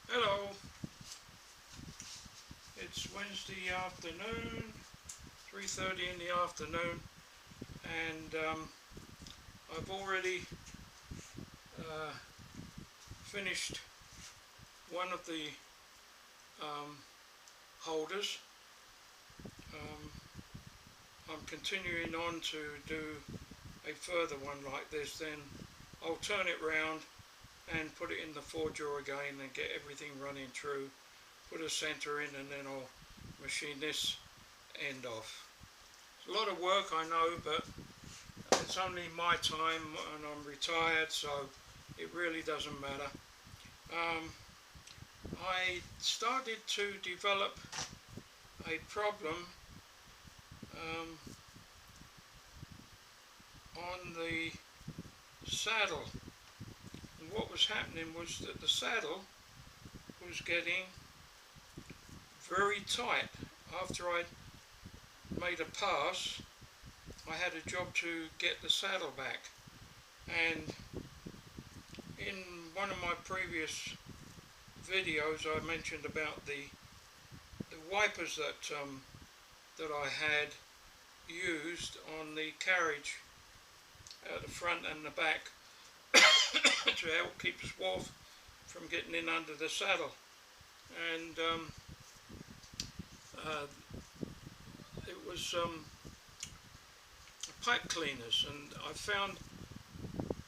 Hello, it's Wednesday afternoon, 3:30 in the afternoon, and I've already uh, finished one of the um, holders. Um, I'm continuing on to do a further one like this, then I'll turn it round and put it in the forger again and get everything running true, put a center in, and then I'll machine this end off. It's a lot of work, I know, but it's only my time and I'm retired, so it really doesn't matter. I started to develop a problem um, on the saddle, and what was happening was that the saddle was getting very tight. After I made a pass, I had a job to get the saddle back, and in one of my previous videos I mentioned about the wipers that I had used on the carriage at the front and the back to help keep swath from getting in under the saddle, and it was pipe cleaners, and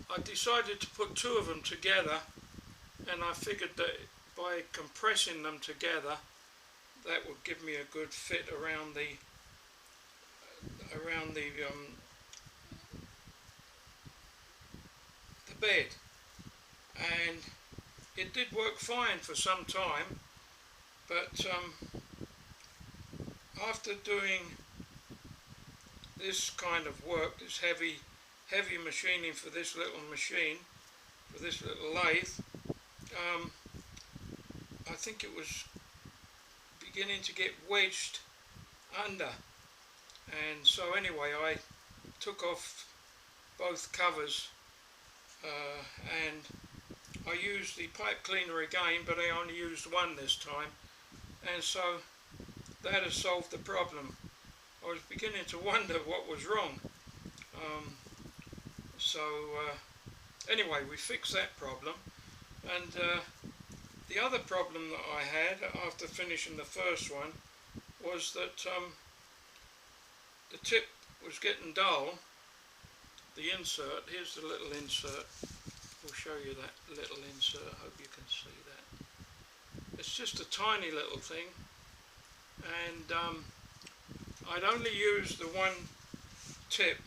I decided to put two of them together, and I figured that by compressing them together that would give me a good fit around the bed, and it did work fine for some time, but after doing this kind of work, this heavy machining for this little machine, for this little lathe, I think it was beginning to get wedged under, and so anyway I took off both covers and I used the pipe cleaner again, but I only used one this time, and so that has solved the problem. I was beginning to wonder what was wrong, so anyway we fixed that problem, and the other problem that I had after finishing the first one was that the tip was getting dull. The insert, here's the little insert, we'll show you that little insert, I hope you can see that. It's just a tiny little thing, and I'd only use the one tip.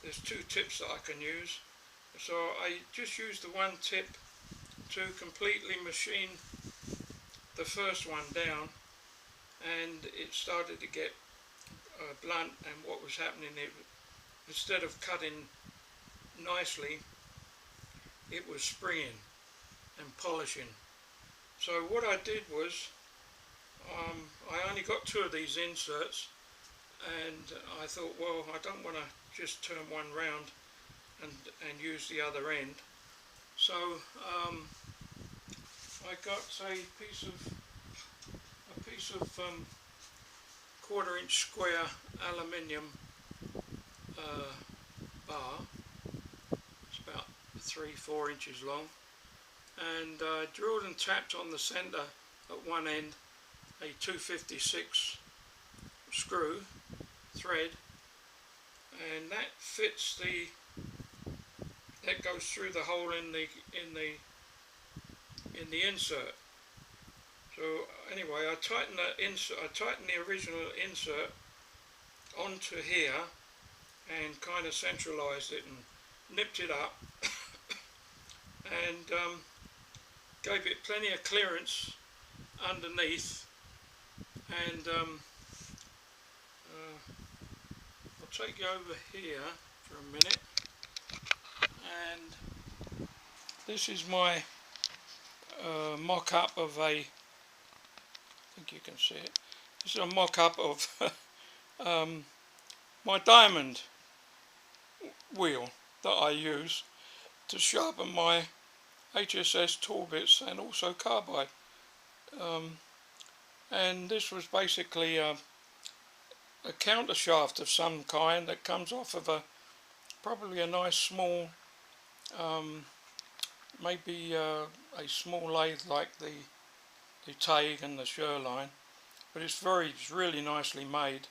There's two tips that I can use, so I just used the one tip to completely machine the first one down, and it started to get blunt, and what was happening, instead of cutting nicely, it was springing and polishing. So what I did was I only got two of these inserts, and I thought, well, I don't want to just turn one round and use the other end, so I got a piece of 1/4-inch square aluminium bar. It's about 3-4 inches long, and drilled and tapped on the centre at one end a 256 screw thread, and that fits that goes through the hole in the insert. So anyway, I tightened the original insert onto here and kind of centralized it and nipped it up and gave it plenty of clearance underneath, and I'll take you over here for a minute, and this is my mock-up of I think you can see it. This is a mock-up of my diamond wheel that I use to sharpen my HSS tool bits and also carbide. And this was basically a counter shaft of some kind that comes off of probably a nice small, maybe a small lathe like the Taig and the Sherline, but it's really nicely made,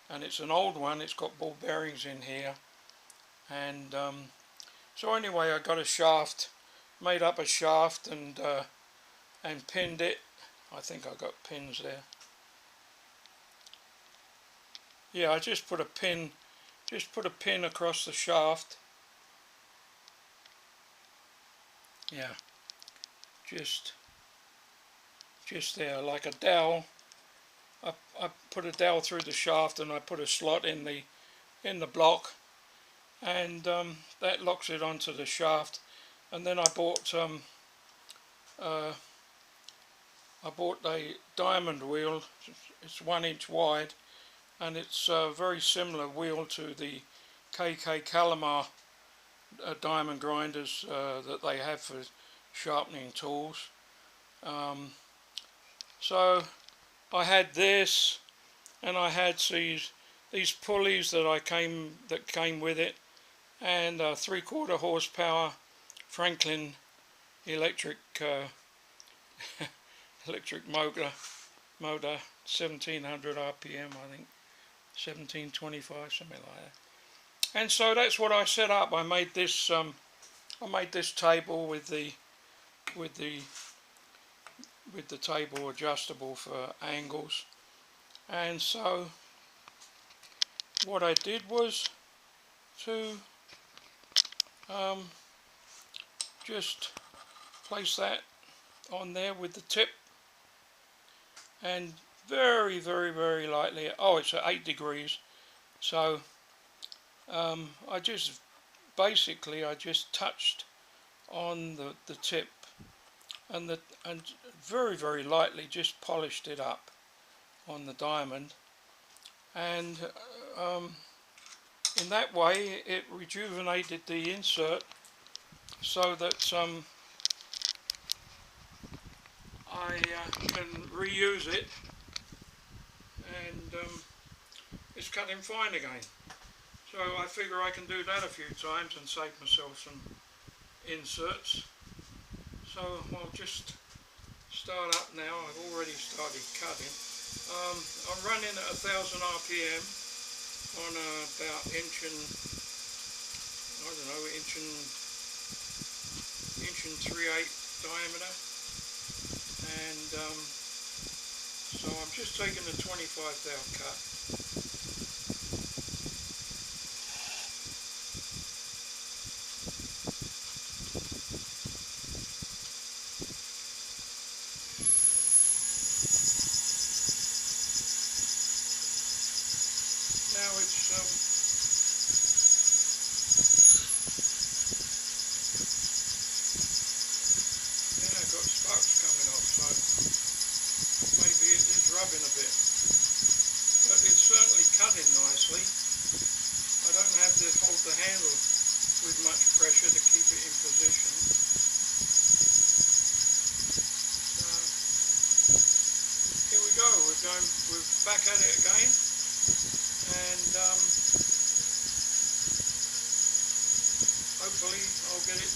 and it's an old one. It's got ball bearings in here, and so anyway, I got a shaft, made up a shaft, and pinned it. I think I got pins there. Yeah, I just put a pin across the shaft. Yeah, just there, like a dowel. I put a dowel through the shaft, and I put a slot in the block, and that locks it onto the shaft. And then I bought a diamond wheel. It's 1 inch wide, and it's a very similar wheel to the KK Calamar diamond grinders that they have for sharpening tools. So I had this, and I had these pulleys that came with it, and a 3/4 horsepower Franklin electric motor, 1700 RPM, I think, 1725, something like that. And so that's what I set up. I made this table with the table adjustable for angles. And so what I did was to just place that on there with the tip, and very, very, very lightly. Oh, it's at 8 degrees. So I just touched on the tip, and very, very lightly just polished it up on the diamond, and in that way it rejuvenated the insert so that I can reuse it, and it's cutting fine again. So I figure I can do that a few times and save myself some inserts. So I'll just start up now. I've already started cutting. I'm running at 1000 RPM on about inch and 3/8 diameter, and so I'm just taking a 25 thou cut. Now it's got sparks coming off, so maybe it is rubbing a bit, but it's certainly cutting nicely. I don't have to hold the handle with much pressure to keep it in position. So here we go. We're back at it again, and hopefully I'll get it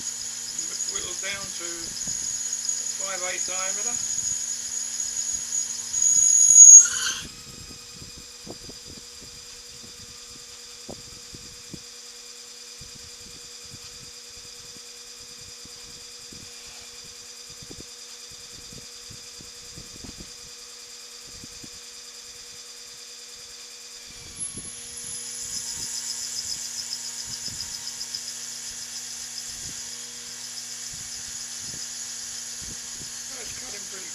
whittled down to 5/8 diameter. It's cutting pretty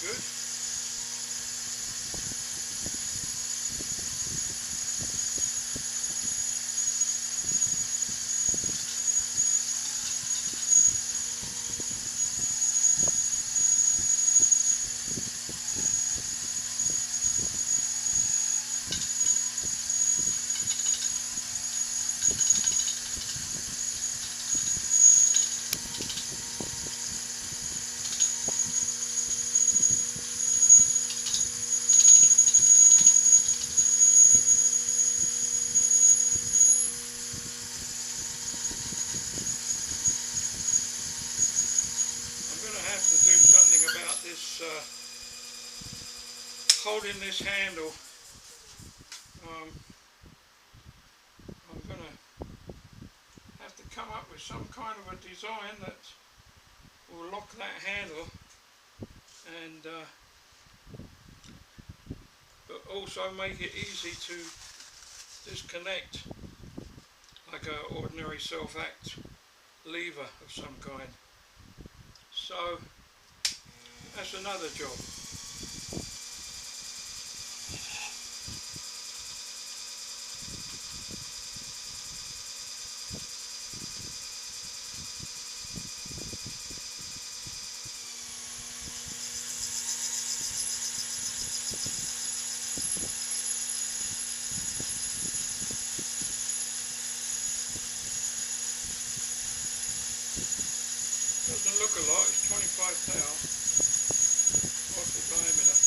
holding this handle, I'm going to have to come up with some kind of a design that will lock that handle and but also make it easy to disconnect, like an ordinary self-act lever of some kind. So that's another job. Doesn't look a lot, it's 25 thou. What's the diameter?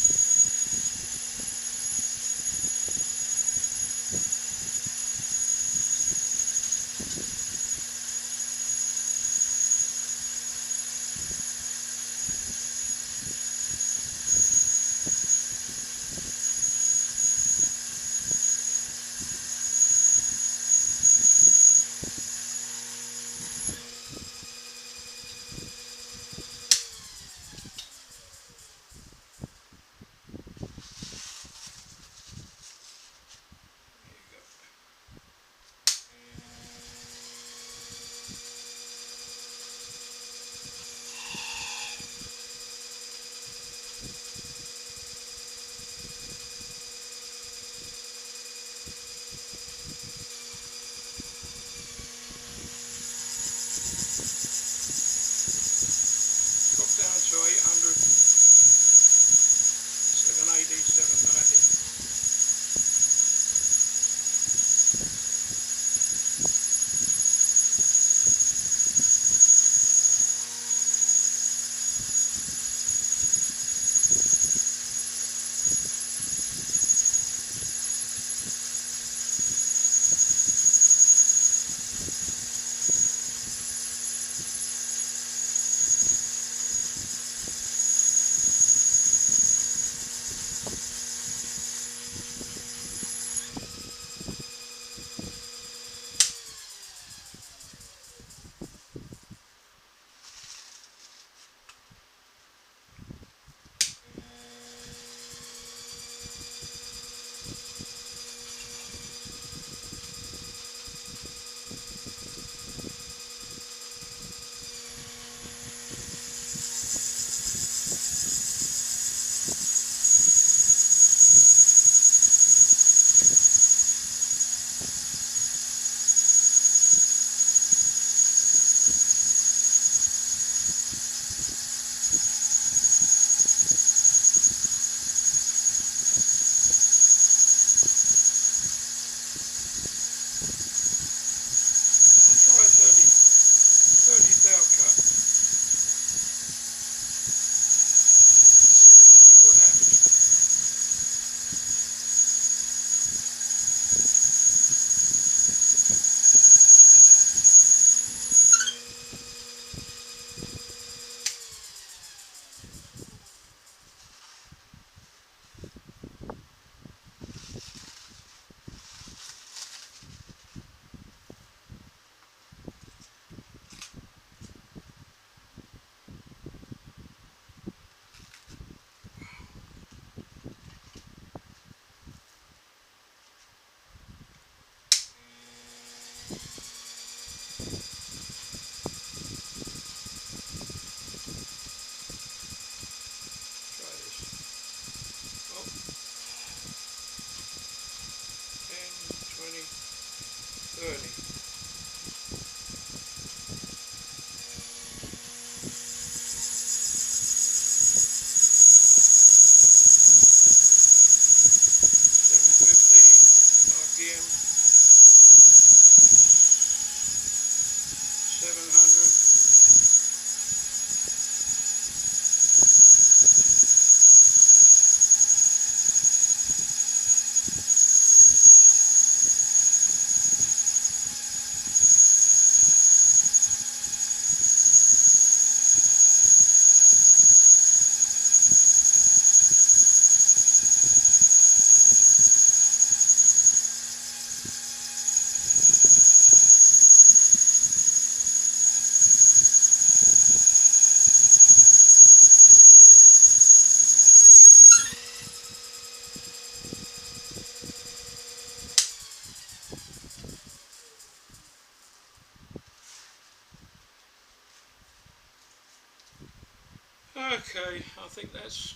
Okay, I think that's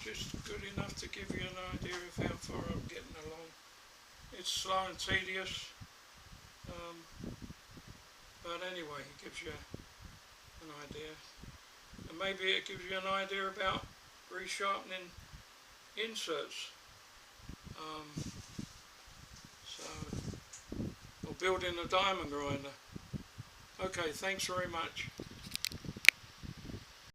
just good enough to give you an idea of how far I'm getting along. It's slow and tedious, but anyway, it gives you an idea. And maybe it gives you an idea about resharpening inserts. So, or building a diamond grinder. Okay, thanks very much.